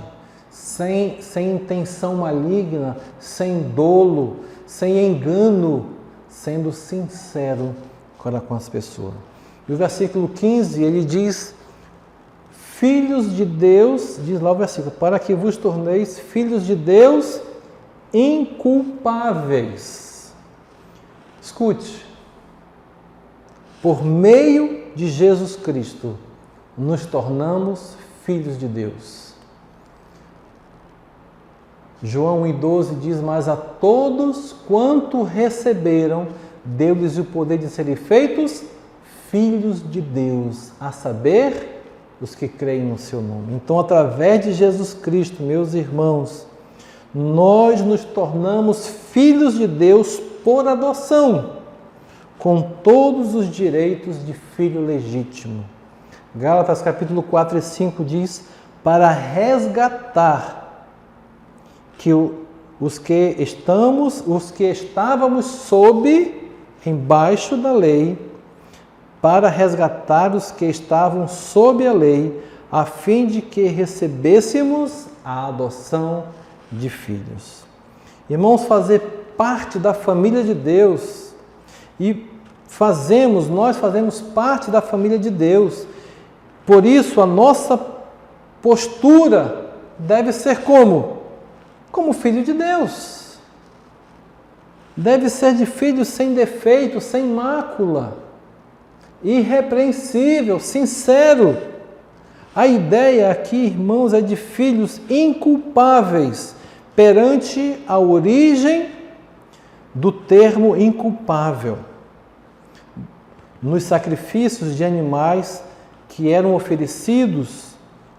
sem intenção maligna, sem dolo, sem engano, sendo sincero para com as pessoas. E o versículo 15, ele diz: filhos de Deus, diz lá o versículo, para que vos torneis filhos de Deus inculpáveis. Escute, por meio de Jesus Cristo, nos tornamos filhos de Deus. João 1,12 diz: mas a todos quanto receberam, deu-lhes o poder de serem feitos filhos de Deus, a saber, os que creem no seu nome. Então, através de Jesus Cristo, meus irmãos, nós nos tornamos filhos de Deus por adoção, com todos os direitos de filho legítimo. Gálatas capítulo 4 e 5 diz: para resgatar que os que estávamos embaixo da lei, para resgatar os que estavam sob a lei, a fim de que recebêssemos a adoção de filhos. Irmãos, fazer parte da família de Deus, e nós fazemos parte da família de Deus. Por isso, a nossa postura deve ser como filho de Deus. Deve ser de filho sem defeito, sem mácula, irrepreensível, sincero. A ideia aqui, irmãos, é de filhos inculpáveis perante a origem do termo inculpável. Nos sacrifícios de animais que eram oferecidos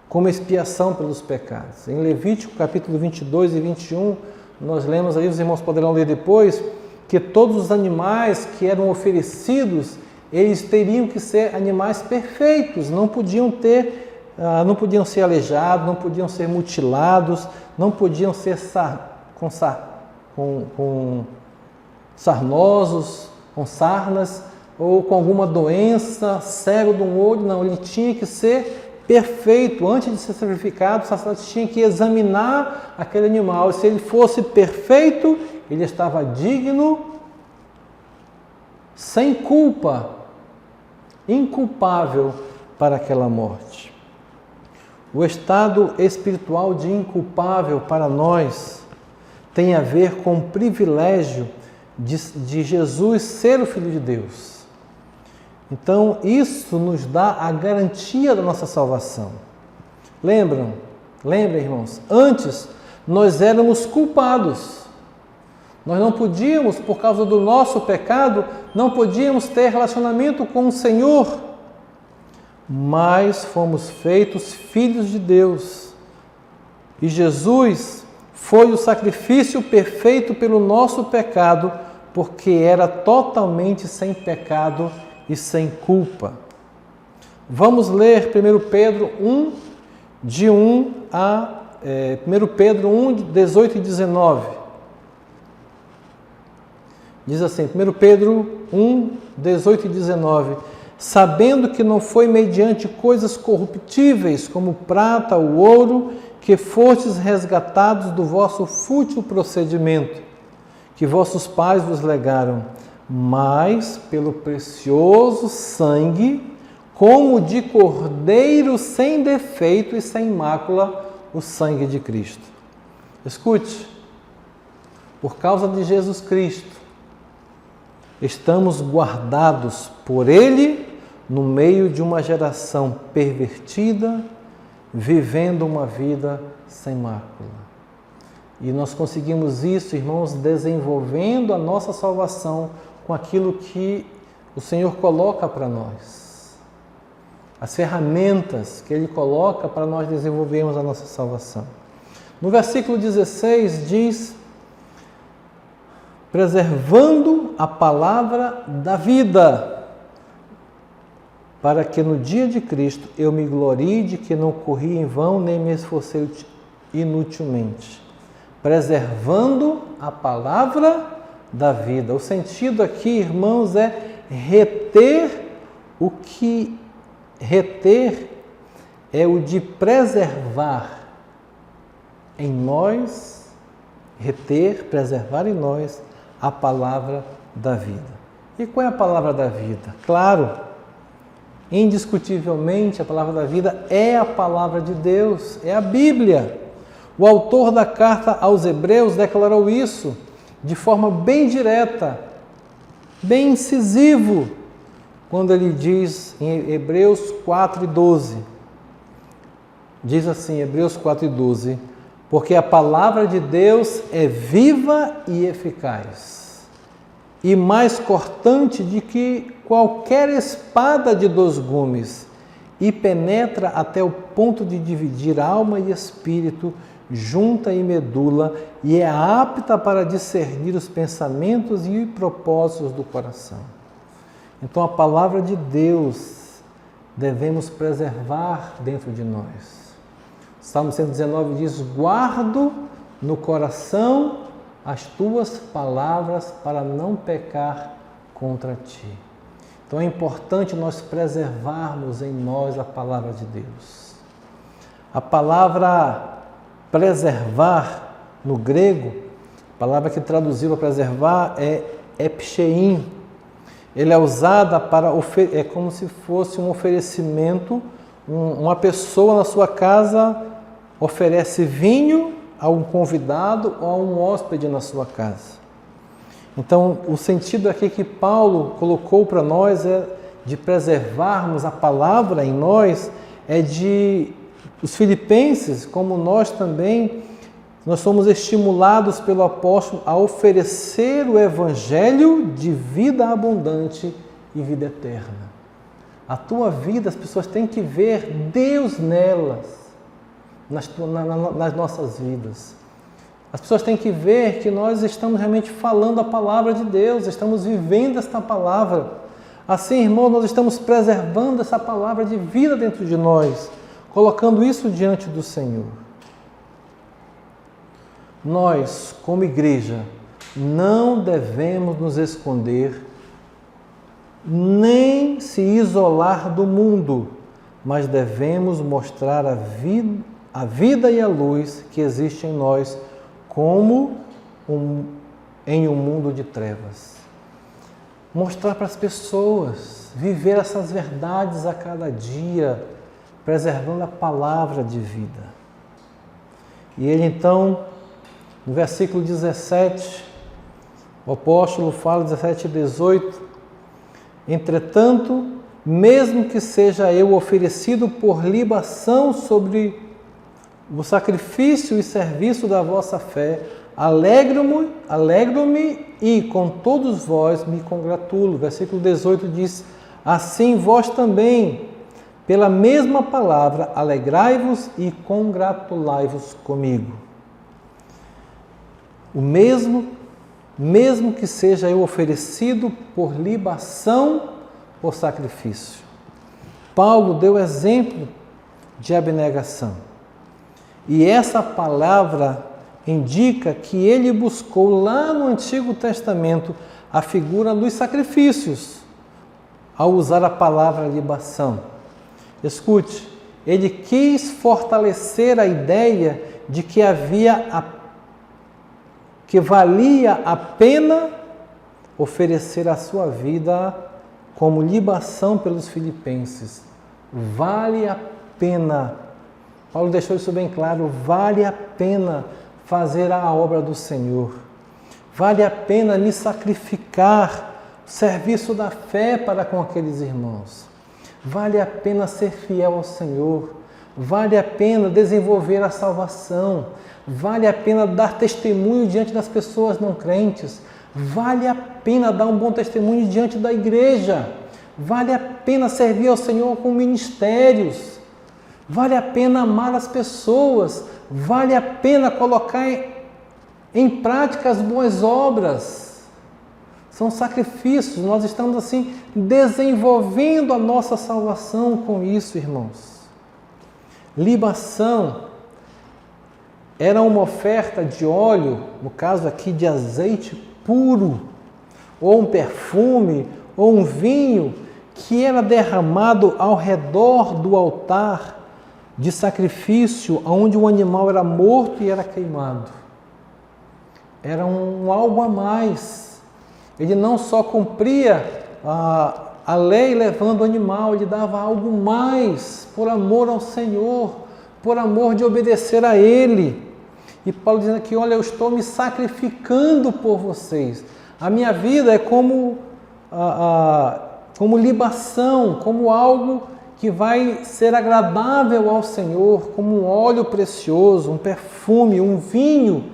como expiação pelos pecados. Em Levítico capítulo 22 e 21, nós lemos aí, os irmãos poderão ler depois, que todos os animais que eram oferecidos, eles teriam que ser animais perfeitos, não podiam ser aleijados, não podiam ser mutilados, não podiam ser sarnosos, com sarnas, ou com alguma doença, cego de um olho. Não, ele tinha que ser perfeito. Antes de ser sacrificado, o sacerdote tinha que examinar aquele animal. E se ele fosse perfeito, ele estava digno, sem culpa, inculpável para aquela morte. O estado espiritual de inculpável para nós tem a ver com o privilégio de Jesus ser o Filho de Deus. Então, isso nos dá a garantia da nossa salvação. Lembram, irmãos? Antes, nós éramos culpados. Nós não podíamos, por causa do nosso pecado, não podíamos ter relacionamento com o Senhor. Mas fomos feitos filhos de Deus. E Jesus foi o sacrifício perfeito pelo nosso pecado, porque era totalmente sem pecado e sem culpa. Vamos ler 1 Pedro 1, de 1 a 1 Pedro 1, 18 e 19. Diz assim, 1 Pedro 1, 18 e 19. Sabendo que não foi mediante coisas corruptíveis, como prata ou ouro, que fostes resgatados do vosso fútil procedimento, que vossos pais vos legaram, mas pelo precioso sangue, como de cordeiro sem defeito e sem mácula, o sangue de Cristo. Escute, por causa de Jesus Cristo, estamos guardados por Ele no meio de uma geração pervertida, vivendo uma vida sem mácula. E nós conseguimos isso, irmãos, desenvolvendo a nossa salvação com aquilo que o Senhor coloca para nós. As ferramentas que Ele coloca para nós desenvolvermos a nossa salvação. No versículo 16 diz: preservando a palavra da vida, para que no dia de Cristo eu me glorie de que não corri em vão, nem me esforcei inutilmente. Preservando a palavra da vida. O sentido aqui, irmãos, é reter. O que reter é o de preservar em nós, preservar em nós a palavra da vida. E qual é a palavra da vida? Claro, indiscutivelmente, a palavra da vida é a palavra de Deus, é a Bíblia. O autor da carta aos Hebreus declarou isso de forma bem direta, bem incisivo, quando ele diz em Hebreus 4:12. Diz assim, Hebreus 4:12, porque a palavra de Deus é viva e eficaz, e mais cortante do que qualquer espada de 2 gumes, e penetra até o ponto de dividir alma e espírito, junta e medula, e é apta para discernir os pensamentos e propósitos do coração. Então a palavra de Deus devemos preservar dentro de nós. Salmo 119 diz: guardo no coração as tuas palavras para não pecar contra ti. Então é importante nós preservarmos em nós a palavra de Deus. A palavra preservar no grego, a palavra que traduziu para preservar é epchein. Ele é usada para é como se fosse um oferecimento. Uma pessoa na sua casa oferece vinho a um convidado ou a um hóspede na sua casa. Então, o sentido aqui que Paulo colocou para nós é de preservarmos a palavra em nós, é de os filipenses, como nós também, nós somos estimulados pelo apóstolo a oferecer o evangelho de vida abundante e vida eterna. A tua vida, as pessoas têm que ver Deus nelas, nas nossas vidas. As pessoas têm que ver que nós estamos realmente falando a palavra de Deus, estamos vivendo esta palavra. Assim, irmão, nós estamos preservando essa palavra de vida dentro de nós, colocando isso diante do Senhor. Nós, como igreja, não devemos nos esconder, nem se isolar do mundo, mas devemos mostrar a vida e a luz que existe em nós, como em um mundo de trevas. Mostrar para as pessoas, viver essas verdades a cada dia, preservando a palavra de vida. E ele então, no versículo 17, o apóstolo fala, 17 e 18, entretanto, mesmo que seja eu oferecido por libação sobre o sacrifício e serviço da vossa fé, alegro-me e com todos vós me congratulo. Versículo 18 diz, assim vós também, pela mesma palavra, alegrai-vos e congratulai-vos comigo. O mesmo que seja eu oferecido por libação, por sacrifício. Paulo deu exemplo de abnegação. E essa palavra indica que ele buscou lá no Antigo Testamento a figura dos sacrifícios, ao usar a palavra libação. Escute, ele quis fortalecer a ideia de que valia a pena oferecer a sua vida como libação pelos filipenses. Vale a pena. Paulo deixou isso bem claro, vale a pena fazer a obra do Senhor. Vale a pena me sacrificar o serviço da fé para com aqueles irmãos. Vale a pena ser fiel ao Senhor. Vale a pena desenvolver a salvação. Vale a pena dar testemunho diante das pessoas não crentes. Vale a pena dar um bom testemunho diante da igreja. Vale a pena servir ao Senhor com ministérios. Vale a pena amar as pessoas. Vale a pena colocar em prática as boas obras. São sacrifícios. Nós estamos assim desenvolvendo a nossa salvação com isso, irmãos. Libação era uma oferta de óleo, no caso aqui de azeite puro, ou um perfume, ou um vinho, que era derramado ao redor do altar de sacrifício, onde o animal era morto e era queimado. Era algo a mais. Ele não só cumpria a lei levando o animal, ele dava algo mais por amor ao Senhor, por amor de obedecer a Ele. E Paulo dizendo aqui, olha, eu estou me sacrificando por vocês. A minha vida é como libação, como algo que vai ser agradável ao Senhor, como um óleo precioso, um perfume, um vinho,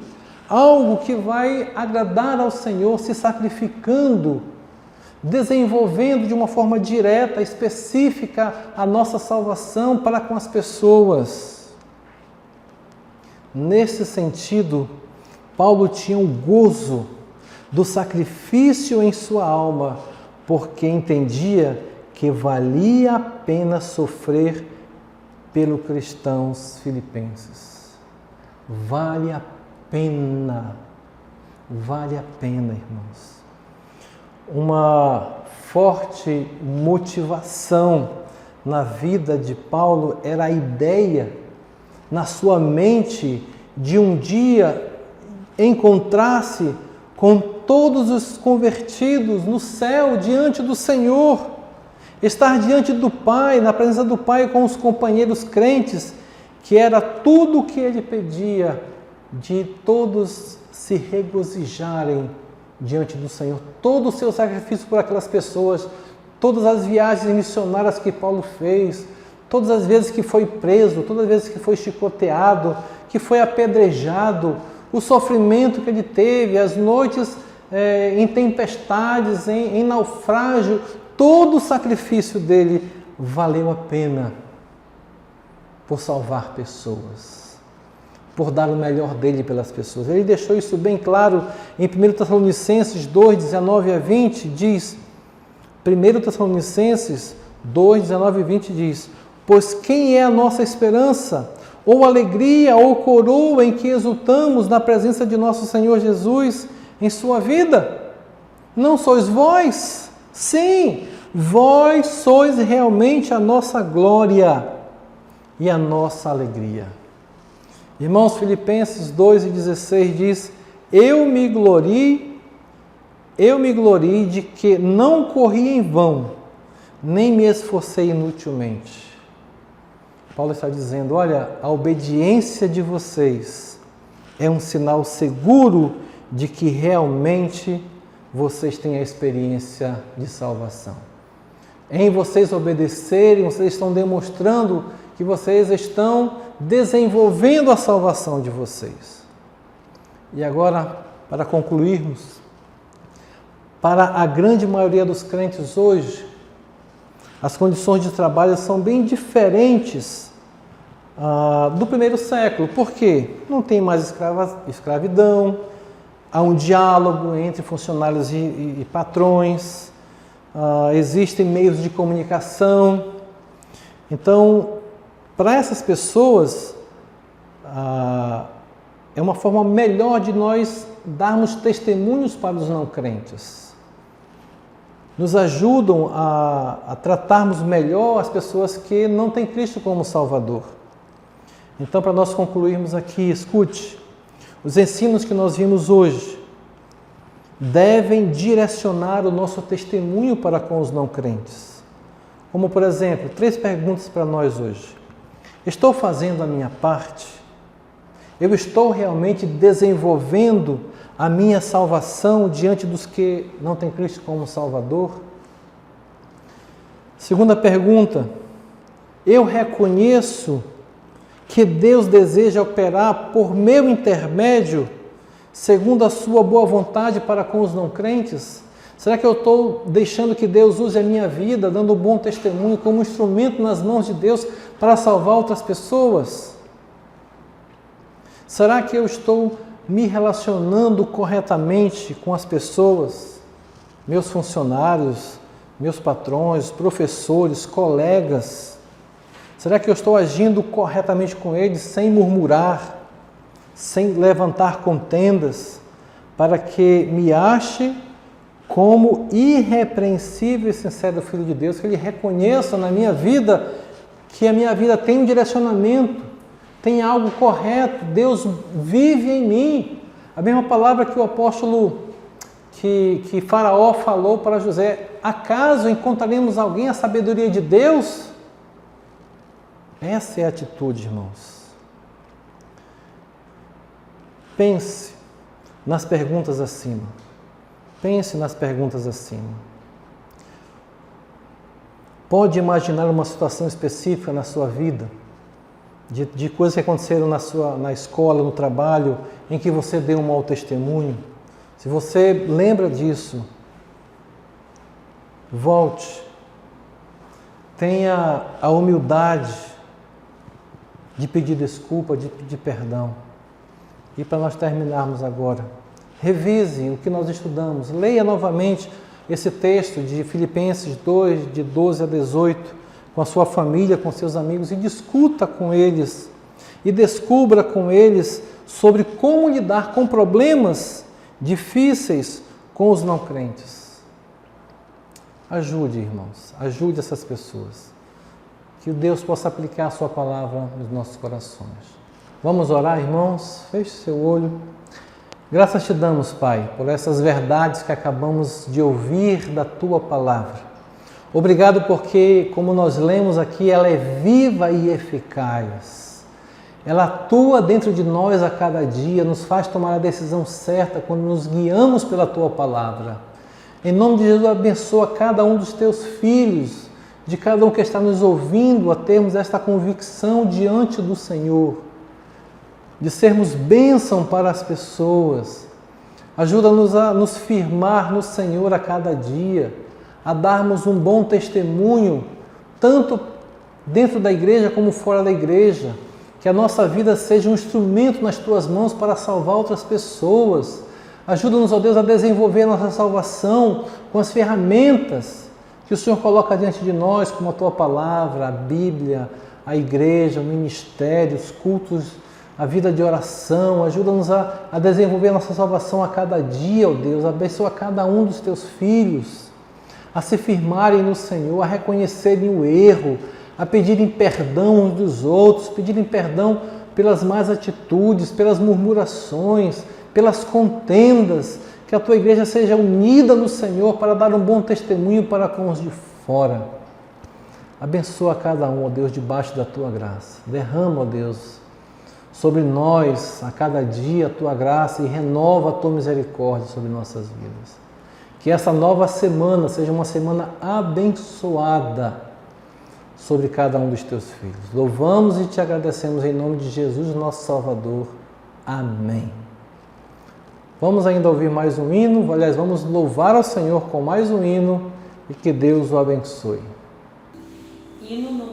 algo que vai agradar ao Senhor, se sacrificando, desenvolvendo de uma forma direta, específica, a nossa salvação para com as pessoas. Nesse sentido, Paulo tinha um gozo do sacrifício em sua alma, porque entendia que valia a pena sofrer pelos cristãos filipenses. Vale a pena, irmãos. Uma forte motivação na vida de Paulo era a ideia, na sua mente, de um dia encontrar-se com todos os convertidos no céu, diante do Senhor. Estar diante do Pai, na presença do Pai com os companheiros crentes, que era tudo o que ele pedia, de todos se regozijarem diante do Senhor. Todo o seu sacrifício por aquelas pessoas, todas as viagens missionárias que Paulo fez, todas as vezes que foi preso, todas as vezes que foi chicoteado, que foi apedrejado, o sofrimento que ele teve, as noites em tempestades, em naufrágio, todo o sacrifício dele valeu a pena por salvar pessoas. por dar o melhor dele pelas pessoas. Ele deixou isso bem claro em 1 Tessalonicenses 2, 19 a 20, diz, 1 Tessalonicenses 2, 19 e 20 diz, pois quem é a nossa esperança, ou alegria, ou coroa em que exultamos na presença de nosso Senhor Jesus em sua vida? Não sois vós? Sim, vós sois realmente a nossa glória e a nossa alegria. Irmãos, Filipenses 2,16 diz, eu me gloriei de que não corri em vão, nem me esforcei inutilmente. Paulo está dizendo, olha, a obediência de vocês é um sinal seguro de que realmente vocês têm a experiência de salvação. Em vocês obedecerem, vocês estão demonstrando que vocês estão desenvolvendo a salvação de vocês. E agora, para concluirmos, para a grande maioria dos crentes hoje, as condições de trabalho são bem diferentes do primeiro século. Por quê? Não tem mais escravidão, há um diálogo entre funcionários e patrões, existem meios de comunicação. Então, para essas pessoas, é uma forma melhor de nós darmos testemunhos para os não crentes. Nos ajudam a tratarmos melhor as pessoas que não têm Cristo como Salvador. Então, para nós concluirmos aqui, escute, os ensinos que nós vimos hoje devem direcionar o nosso testemunho para com os não crentes. Como, por exemplo, 3 perguntas para nós hoje. Estou fazendo a minha parte? Eu estou realmente desenvolvendo a minha salvação diante dos que não têm Cristo como Salvador? Segunda pergunta, eu reconheço que Deus deseja operar por meu intermédio, segundo a sua boa vontade para com os não crentes? Será que eu estou deixando que Deus use a minha vida, dando um bom testemunho como instrumento nas mãos de Deus para salvar outras pessoas? Será que eu estou me relacionando corretamente com as pessoas, meus funcionários, meus patrões, professores, colegas? Será que eu estou agindo corretamente com eles, sem murmurar, sem levantar contendas, para que me ache como irrepreensível e sincero Filho de Deus, que ele reconheça na minha vida que a minha vida tem um direcionamento, tem algo correto, Deus vive em mim. A mesma palavra que o apóstolo, que Faraó falou para José, acaso encontraremos alguém a sabedoria de Deus? Essa é a atitude, irmãos. Pense nas perguntas acima. Pense nas perguntas acima. Pode imaginar uma situação específica na sua vida, de coisas que aconteceram na escola, no trabalho, em que você deu um mau testemunho? Se você lembra disso, volte. Tenha a humildade de pedir desculpa, de pedir perdão. E para nós terminarmos agora, revise o que nós estudamos, leia novamente esse texto de Filipenses 2, de 12 a 18, com a sua família, com seus amigos, e discuta com eles, e descubra com eles sobre como lidar com problemas difíceis com os não crentes. Ajude, irmãos, ajude essas pessoas. Que Deus possa aplicar a sua palavra nos nossos corações. Vamos orar, irmãos? Feche seu olho. Graças te damos, Pai, por essas verdades que acabamos de ouvir da Tua palavra. Obrigado porque, como nós lemos aqui, ela é viva e eficaz. Ela atua dentro de nós a cada dia, nos faz tomar a decisão certa quando nos guiamos pela Tua palavra. Em nome de Jesus, abençoa cada um dos Teus filhos, de cada um que está nos ouvindo, a termos esta convicção diante do Senhor, de sermos bênção para as pessoas. Ajuda-nos a nos firmar no Senhor a cada dia, a darmos um bom testemunho, tanto dentro da igreja como fora da igreja, Que a nossa vida seja um instrumento nas Tuas mãos para salvar outras pessoas. Ajuda-nos, ó Deus, a desenvolver a nossa salvação com as ferramentas que o Senhor coloca diante de nós, como a Tua Palavra, a Bíblia, a Igreja, o ministério, os cultos, a vida de oração. Ajuda-nos a desenvolver a nossa salvação a cada dia, ó Deus. Abençoa cada um dos Teus filhos a se firmarem no Senhor, a reconhecerem o erro, a pedirem perdão uns dos outros, pedirem perdão pelas más atitudes, pelas murmurações, pelas contendas. Que a Tua igreja seja unida no Senhor para dar um bom testemunho para com os de fora. Abençoa cada um, ó Deus, debaixo da Tua graça. Derrama, ó Deus, sobre nós a cada dia a Tua graça e renova a Tua misericórdia sobre nossas vidas. Que essa nova semana seja uma semana abençoada sobre cada um dos Teus filhos. Louvamos e Te agradecemos em nome de Jesus, nosso Salvador. Amém. Vamos ainda ouvir mais um hino, aliás, vamos louvar ao Senhor com mais um hino e que Deus o abençoe. Hino